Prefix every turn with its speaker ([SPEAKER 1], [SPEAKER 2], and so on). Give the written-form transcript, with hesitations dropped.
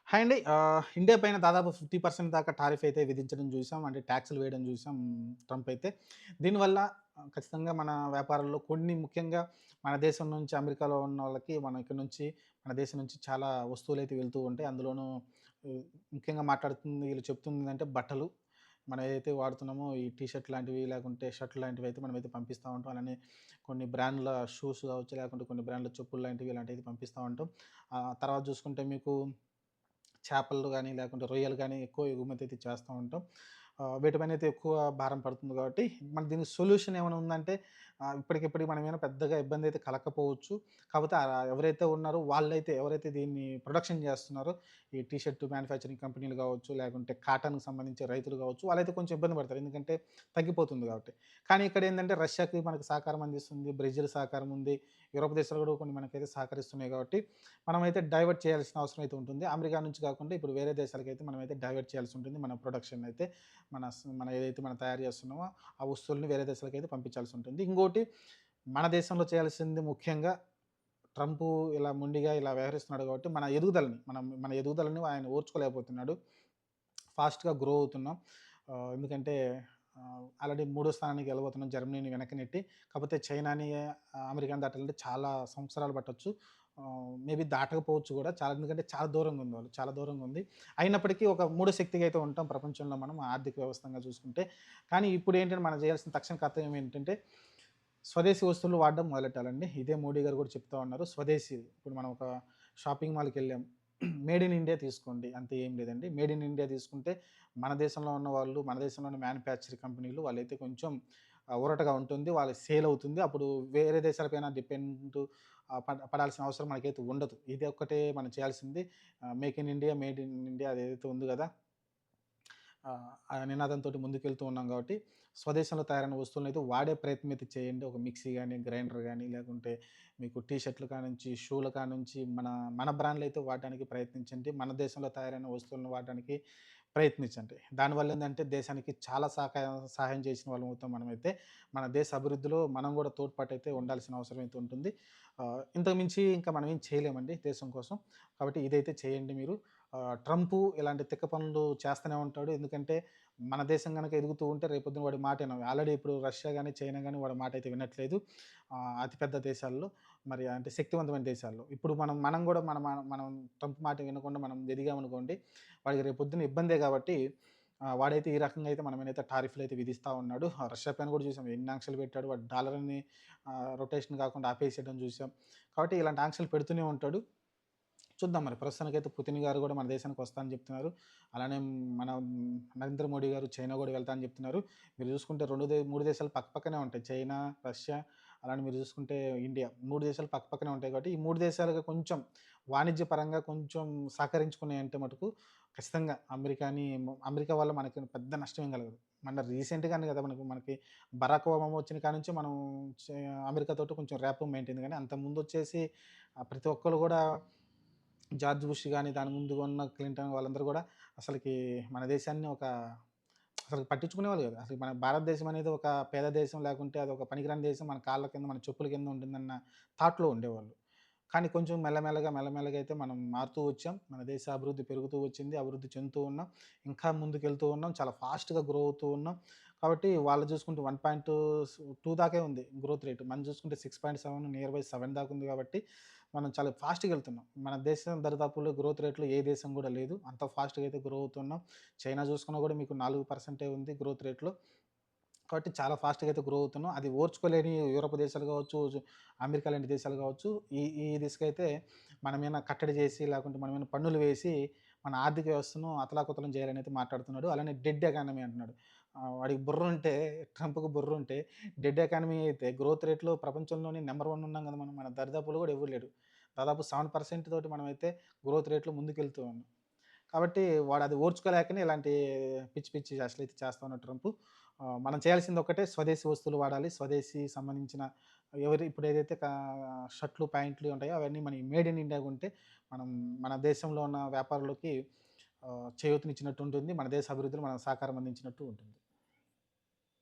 [SPEAKER 1] Hi అండి. India పైన దాదాపు 50% దాకా టారిఫ్ అయితే విధించడం చూసాం. అంటే టాక్స్‌లు వేయడం చూసాం ట్రంప్ అయితే. దీనివల్ల ఖచ్చితంగా మన వ్యాపారాల్లో కొన్ని ముఖ్యంగా మన దేశం నుంచి అమెరికాలో ఉన్నోళ్ళకి మన ఇక్కడ నుంచి మన దేశం నుంచి చాలా వస్తువులైతే వెళ్తూ ఉంటాయి. అందులోనూ ముఖ్యంగా మాట్లాడుతుంది వీళ్ళు చెప్తుందేంటంటే బట్టలు. మనం ఏదైతే వాడుతున్నామో ఈ టీ షర్ట్ లాంటివి లేకుంటే షర్ట్ లాంటివి అయితే మనమైతే పంపిస్తా ఉంటాం. అలానే కొన్ని బ్రాండ్‌ల షూస్ కావచ్చు, లేకుంటే కొన్ని బ్రాండ్‌ల చెప్పులు లాంటివి ఇలాంటివి పంపిస్తా ఉంటాం. తర్వాత చూసుకుంటే మీకు చేపలు గానీ, లేకుంటే రొయ్యలు గానీ ఎక్కువ ఎగుమతి అయితే చేస్తా ఉంటాం. వీటిపైన అయితే ఎక్కువ భారం పడుతుంది కాబట్టి, మనకు దీనికి సొల్యూషన్ ఏమైనా ఉందంటే ఇప్పటికిప్పటికి మనమేమైనా పెద్దగా ఇబ్బంది అయితే కలక్కపోవచ్చు. కాపోతే ఎవరైతే ఉన్నారో వాళ్ళైతే ఎవరైతే దీన్ని ప్రొడక్షన్ చేస్తున్నారో, ఈ టీ షర్ట్ మ్యానుఫ్యాక్చరింగ్ కంపెనీలు కావచ్చు, లేకుంటే కాటన్‌కి సంబంధించి రైతులు కావచ్చు, వాళ్ళైతే కొంచెం ఇబ్బంది పడతారు. ఎందుకంటే తగ్గిపోతుంది కాబట్టి. కానీ ఇక్కడేందంటే రష్యాకి మనకు సహకారం అందిస్తుంది, బ్రెజిల్ సహకారం ఉంది, యూరోప్ దేశాలు కూడా కొన్ని మనకైతే సహకరిస్తున్నాయి కాబట్టి మనమైతే డైవర్ట్ చేయాల్సిన అవసరం అయితే ఉంటుంది. అమెరికా నుంచి కాకుండా ఇప్పుడు వేరే దేశాలకైతే మనమైతే డైవర్ట్ చేయాల్సి ఉంటుంది. మన ప్రొడక్షన్ అయితే మనం ఏదైతే మనం తయారు చేస్తున్నామో ఆ వస్తువుల్ని వేరే దేశాలకైతే పంపించాల్సి ఉంటుంది. ఇంకోటి మన దేశంలో చేయాల్సింది ముఖ్యంగా ట్రంపు ఇలా మొండిగా ఇలా వ్యవహరిస్తున్నాడు కాబట్టి మన ఎదుగుదలని ఆయన ఓర్చుకోలేకపోతున్నాడు. ఫాస్ట్‌గా గ్రో అవుతున్నాం. ఎందుకంటే ఆల్రెడీ మూడో స్థానానికి వెళ్ళబోతున్నాం జర్మనీని వెనక్కి నెట్టి. కాకపోతే చైనాని, అమెరికాని దాటాలంటే చాలా సంవత్సరాలు పట్టొచ్చు. మేబీ దాటకపోవచ్చు గూడా. ఎందుకంటే చాలా దూరంగా ఉంది వాళ్ళు. చాలా దూరంగా ఉంది. అయినప్పటికీ ఒక మూడో శక్తిగా అయితే ఉంటాం ప్రపంచంలో మనం ఆర్థిక వ్యవస్థంగా చూసుకుంటే. కానీ ఇప్పుడేంటంటే మనం చేయాల్సిన తక్షణ కర్తవ్యం ఏంటంటే స్వదేశీ వస్తువులు వాడడం మొదలెట్టాలండి. ఇదే మోడీ గారు కూడా చెప్తా ఉన్నారు. స్వదేశీ ఇప్పుడు మనం ఒక షాపింగ్ మాల్‌కెళ్ళాం. మేడ్ ఇన్ ఇండియా తీసుకోండి. అంతే ఏం లేదండి. మేడ్ ఇన్ ఇండియా తీసుకుంటే మన దేశంలో ఉన్న వాళ్ళు, మన దేశంలో ఉన్న మ్యానుఫ్యాక్చర్ కంపెనీలు వాళ్ళైతే కొంచెం ఊరటగా ఉంటుంది. వాళ్ళకి సేల్ అవుతుంది. అప్పుడు వేరే దేశాలపైన డిపెండ్ పడాల్సిన అవసరం మనకైతే ఉండదు. ఇది ఒక్కటే మనం చేయాల్సింది. Make in India, made in India అదేదైతే ఉంది గదా! ఆ నినాదంతోటి ముందుకెళ్తూ ఉన్నాం కాబట్టి, స్వదేశంలో తయారైన వస్తువులనైతే వాడే ప్రయత్నం అయితే చేయండి. ఒక మిక్సీ గానీ, గ్రైండర్ గానీ, లేకుంటే మీకు టీ షర్ట్‌ల కానుంచి, షూల కానుంచి మన బ్రాండ్‌లయితే వాడడానికి ప్రయత్నించండి. మన దేశంలో తయారైన వస్తువులను వాడడానికి ప్రయత్నించండి. దానివల్ల ఏందంటే దేశానికి చాలా సహాయం చేసిన వాళ్ళం అవుతాం మనమైతే. మన దేశ అభివృద్ధిలో మనం గూడా తోడ్పాటయితే ఉండాల్సిన అవసరం అయితే ఉంటుంది. ఇంతకు మించి ఇంకా మనం ఏం చేయలేమండి దేశం కోసం. కాబట్టి ఇదైతే చేయండి మీరు. ట్రంపు ఇలాంటి తిక్క పనులు చేస్తూనే ఉంటాడు. ఎందుకంటే మన దేశం గనక ఎదుగుతూ ఉంటే రేపొద్దున వాడి మాట ఇనం. ఆల్రెడీ ఇప్పుడు రష్యా గాని, చైనా గాని వాడి మాట అయితే వినట్లేదు. అతిపెద్ద దేశాల్లో మరి అంటే శక్తివంతమైన దేశాల్లో. ఇప్పుడు మనం గూడా మనం ట్రంప్ మాట వినకుండా మనం ఎదిగామనుకోండి, వాడికి రేపొద్దున ఇబ్బందే గాబట్టి వాడైతే ఈ రకంగా అయితే మన మీదైతే టారిఫ్‌లయితే విధిస్తా ఉన్నాడు. రష్యా పైన గూడా చూసాం ఎన్ని ఆంక్షలు పెట్టాడు. వాడు డాలర్‌ని రొటేషన్ కాకుండా ఆపేసేయడం చూసాం. కాబట్టి ఇలాంటి ఆంక్షలు పెడుతూనే ఉంటాడు. చూద్దాం మరి. ప్రస్తుతానికైతే పుతిన్ గారు గూడా మన దేశానికి వస్తా అని జెప్తున్నారు. అలానే మన నరేంద్ర మోడీ గారు చైనా గూడా వెళ్తా అని జెప్తున్నారు. మీరు జూసుకుంటే 3 దేశాలు పక్కపక్కనే ఉంటాయి. చైనా, రష్యా అలానే మీరు జూసుకుంటే ఇండియా. 3 దేశాలు పక్కపక్కనే ఉంటాయి కాబట్టి, ఈ 3 దేశాలుగా కొంచెం వాణిజ్యపరంగా కొంచెం సహకరించుకున్నాయంటే మటుకు ఖచ్చితంగా అమెరికా వల్ల మనకి పెద్ద నష్టం ఏం కలగదు. మొన్న రీసెంట్‌గానే గదా! మనకి బరాక్ ఒబామా వచ్చిన కాడ్నుంచి మనం చే అమెరికాతోటి కొంచెం ర్యాపో మెయింటైన్ గానీ అంతకుముందొచ్చేసి ప్రతి ఒక్కళ్ళు గూడా జార్జ్ బుష్ గాని, దాని ముందు ఉన్న క్లింటన్ వాళ్ళందరూ గూడా అసలకి మన దేశాన్ని అసలు పట్టించుకునేవాళ్ళు గాదు. అసలు మన భారతదేశం అనేది ఒక పేద దేశం, లేకుంటే అదొక పనికిరాని దేశం. మన కాళ్ళ కింద, మన చెప్పుల కింద ఉంటుందన్న థాట్‌లో ఉండేవాళ్ళు. కానీ కొంచెం మెల్లమెల్లగా అయితే మనం మారుతూ వచ్చాం. మన దేశ అభివృద్ధి పెరుగుతూ వచ్చింది. అభివృద్ధి చెందుతూ ఉన్నాం. ఇంకా ముందుకెళ్తూ ఉన్నాం. చాలా ఫాస్ట్‌గా గ్రో అవుతూ ఉన్నాం. కాబట్టి వాళ్ళు చూసుకుంటే 1.2 దాకే ఉంది గ్రోత్ రేట్. మనం చూసుకుంటే 6.7 నియర్ బై 7 దాకా ఉంది కాబట్టి, మనం చాలా ఫాస్ట్‌గా ఎళ్తున్నాం. మన దేశం దరిదాపుల్లో గ్రోత్ రేట్‌లో ఏ దేశం గూడా లేదు. అంత ఫాస్ట్‌గా అయితే గ్రో అవుతున్నాం. చైనా చూసుకున్నా గూడా మీకు 4% ఉంది గ్రోత్ రేట్‌లో. కాబట్టి చాలా ఫాస్ట్‌గా అయితే గ్రో అవుతున్నాం. అది ఓర్చుకోలేని యూరోప్ దేశాలు కావచ్చు, అమెరికా లాంటి దేశాలు కావచ్చు, ఈ ఈ దిశగా అయితే మన మీద కట్టడి చేసి, లేకుంటే మన మీద పన్నులు వేసి, మన ఆర్థిక వ్యవస్థను అతలాకుతలం చేయాలని అయితే మాట్లాడుతున్నాడు. అలానే డెడ్ ఎకానమీ అంటున్నాడు. వాడికి బుర్రుంటే, ట్రంప్‌కి బుర్రుంటే డెడ్ ఎకానమీ అయితే గ్రోత్ రేట్‌లో ప్రపంచంలోనే నంబర్ 1 ఉన్నాం కదా మనం. మన దరిదాపుల్లో కూడా ఎవరు లేడు. దాదాపు 7% తోటి మనమైతే గ్రోత్ రేట్‌లో ముందుకెళ్తూ ఉన్నాం. కాబట్టి వాడది ఓర్చుకోలేకనే ఇలాంటి పిచ్చి పిచ్చి చేష్టలయితే చేస్తా ఉన్నాడు ట్రంపు. మనం చేయాల్సింది ఒక్కటే స్వదేశీ వస్తువులు వాడాలి. స్వదేశీ సంబంధించిన ఇప్పుడు ఏదైతే షర్ట్‌లు, ప్యాంట్లు ఉంటాయో అవన్నీ మనయి మేడ్ ఇన్ ఇండియాగా ఉంటే మనం మన దేశంలో ఉన్న వ్యాపారులకి చేయూతనిచ్చినట్టు ఉంటుంది. మన దేశ అభివృద్ధిలో మనం సహకారం అందించినట్టు ఉంటుంది.